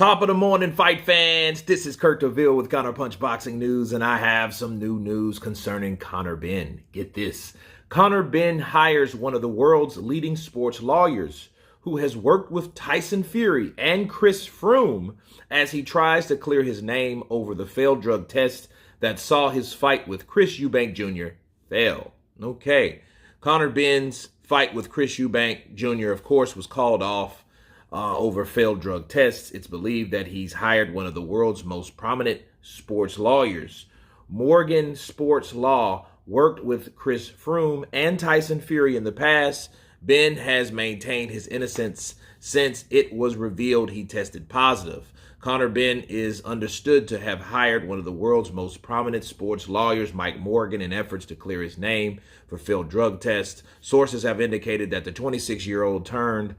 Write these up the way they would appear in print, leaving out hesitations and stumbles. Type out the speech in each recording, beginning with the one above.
Top of the morning, fight fans. This is Kurt DeVille with Conor Punch Boxing News, and I have some new news concerning Conor Benn. Get this. Conor Benn hires one of the world's leading sports lawyers who has worked with Tyson Fury and Chris Froome as he tries to clear his name over the failed drug test that saw his fight with Chris Eubank Jr. fail. Okay. Conor Benn's fight with Chris Eubank Jr., of course, was called off over failed drug tests. It's believed that he's hired one of the world's most prominent sports lawyers. Morgan Sports Law worked with Chris Froome and Tyson Fury in the past. Benn has maintained his innocence since it was revealed he tested positive. Conor Benn is understood to have hired one of the world's most prominent sports lawyers, Mike Morgan, in efforts to clear his name for failed drug tests. Sources have indicated that the 26-year-old turned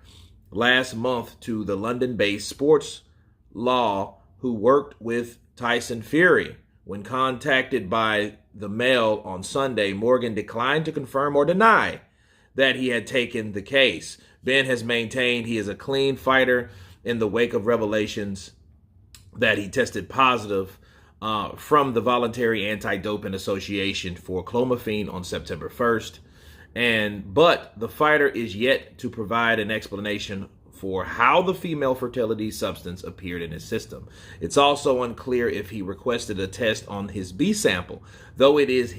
last month to the London-based sports law who worked with Tyson Fury. When contacted by the Mail on Sunday, Morgan declined to confirm or deny that he had taken the case. Benn has maintained he is a clean fighter in the wake of revelations that he tested positive from the Voluntary Anti-Doping Association for clomiphene on September 1st. But the fighter is yet to provide an explanation for how the female fertility substance appeared in his system. It's also unclear if he requested a test on his B sample, though it is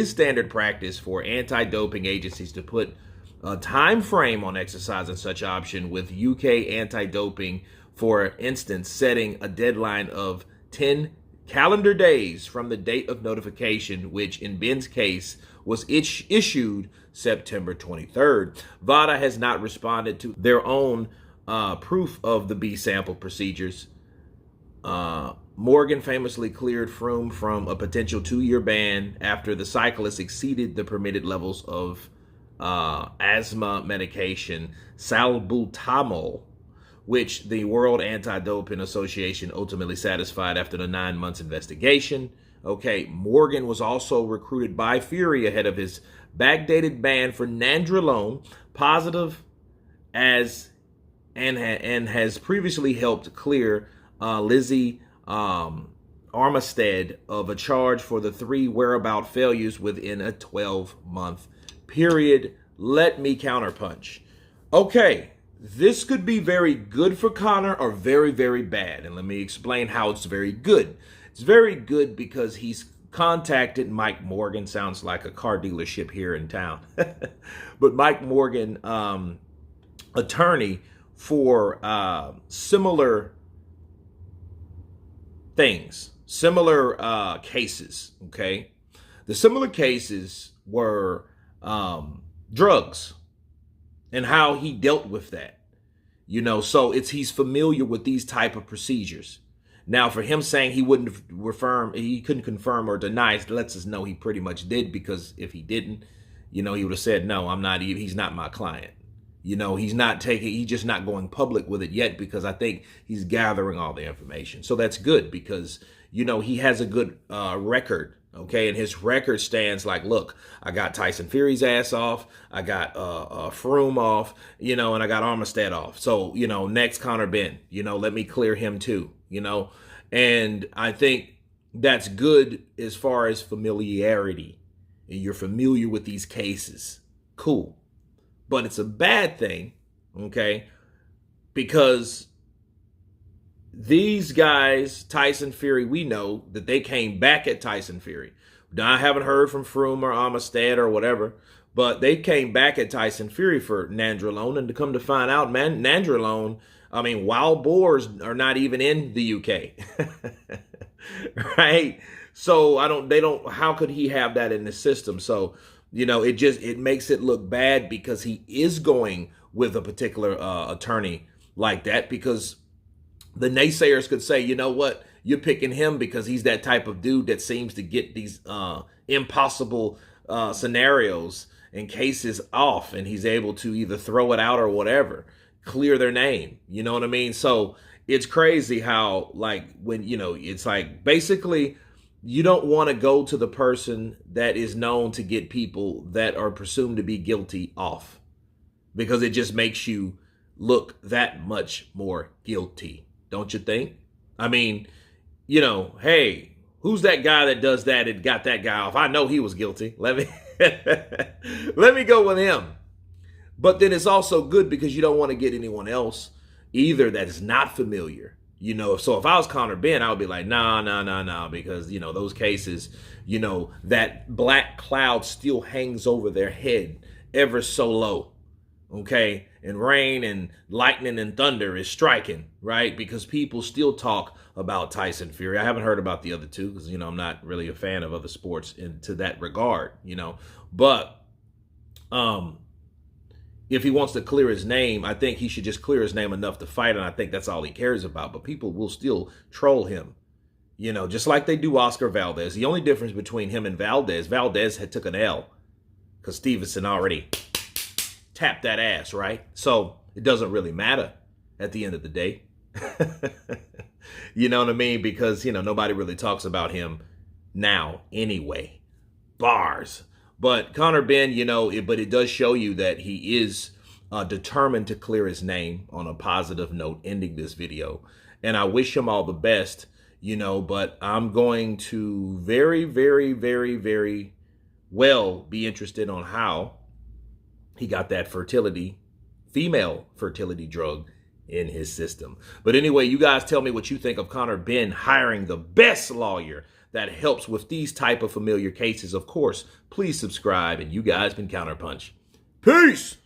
standard practice for anti-doping agencies to put a time frame on exercising such option, with UK anti-doping, for instance, setting a deadline of 10 calendar days from the date of notification, which in Benn's case was issued September 23rd. VADA has not responded to their own proof of the B sample procedures. Morgan famously cleared Froome from a potential 2-year ban after the cyclist exceeded the permitted levels of asthma medication salbutamol, which the World Anti-Doping Association ultimately satisfied after the 9 months investigation. Okay, Morgan was also recruited by Fury ahead of his backdated ban for nandrolone, positive and has previously helped clear Lizzie Armistead of a charge for the 3 whereabout failures within a 12-month period. Let me counterpunch. Okay, this could be very good for Conor or very, very bad. And let me explain how it's very good. It's very good because he's contacted Mike Morgan. Sounds like a car dealership here in town. But Mike Morgan, attorney for similar things, similar cases, okay? The similar cases were drugs and how he dealt with that, so he's familiar with these type of procedures. Now, for him saying he couldn't confirm or deny, it lets us know he pretty much did, because if he didn't, he would have said, no, he's not my client. He's just not going public with it yet, because I think he's gathering all the information. So that's good, because, he has a good record. Okay, and his record stands like, look, I got Tyson Fury's ass off, I got Froome off, and I got Armistead off. So, next Conor Benn, let me clear him too, And I think that's good as far as familiarity. And you're familiar with these cases. Cool. But it's a bad thing, okay, because these guys, Tyson Fury, we know that they came back at Tyson Fury. Now, I haven't heard from Froome or Armistead or whatever, but they came back at Tyson Fury for nandrolone, and to come to find out, man, nandrolone, wild boars are not even in the UK, right? So how could he have that in the system? So, it makes it look bad, because he is going with a particular attorney like that, because the naysayers could say, you know what, you're picking him because he's that type of dude that seems to get these impossible scenarios and cases off, and he's able to either throw it out or whatever, clear their name. You know what I mean? So it's crazy how, it's like, basically, you don't want to go to the person that is known to get people that are presumed to be guilty off, because it just makes you look that much more guilty, don't you think? I mean, hey, who's that guy that does that and got that guy off? I know he was guilty. Let me let me go with him. But then it's also good because you don't want to get anyone else either that is not familiar. So if I was Conor Benn, I would be like, nah, because, those cases, that black cloud still hangs over their head ever so low. Okay. And rain and lightning and thunder is striking, right? Because people still talk about Tyson Fury. I haven't heard about the other two because, I'm not really a fan of other sports to that regard, but, if he wants to clear his name, I think he should just clear his name enough to fight, and I think that's all he cares about. But people will still troll him, just like they do Oscar Valdez. The only difference between him and Valdez had took an L because Stevenson already tapped that ass, right? So it doesn't really matter at the end of the day. You know what I mean? Because, nobody really talks about him now anyway. Bars. But Conor Benn, but it does show you that he is determined to clear his name on a positive note, ending this video. And I wish him all the best, but I'm going to very, very, very, very well be interested on how he got that female fertility drug in his system. But anyway, you guys tell me what you think of Conor Benn hiring the best lawyer that helps with these type of familiar cases. Of course, please subscribe, and you guys been Counterpunch. Peace!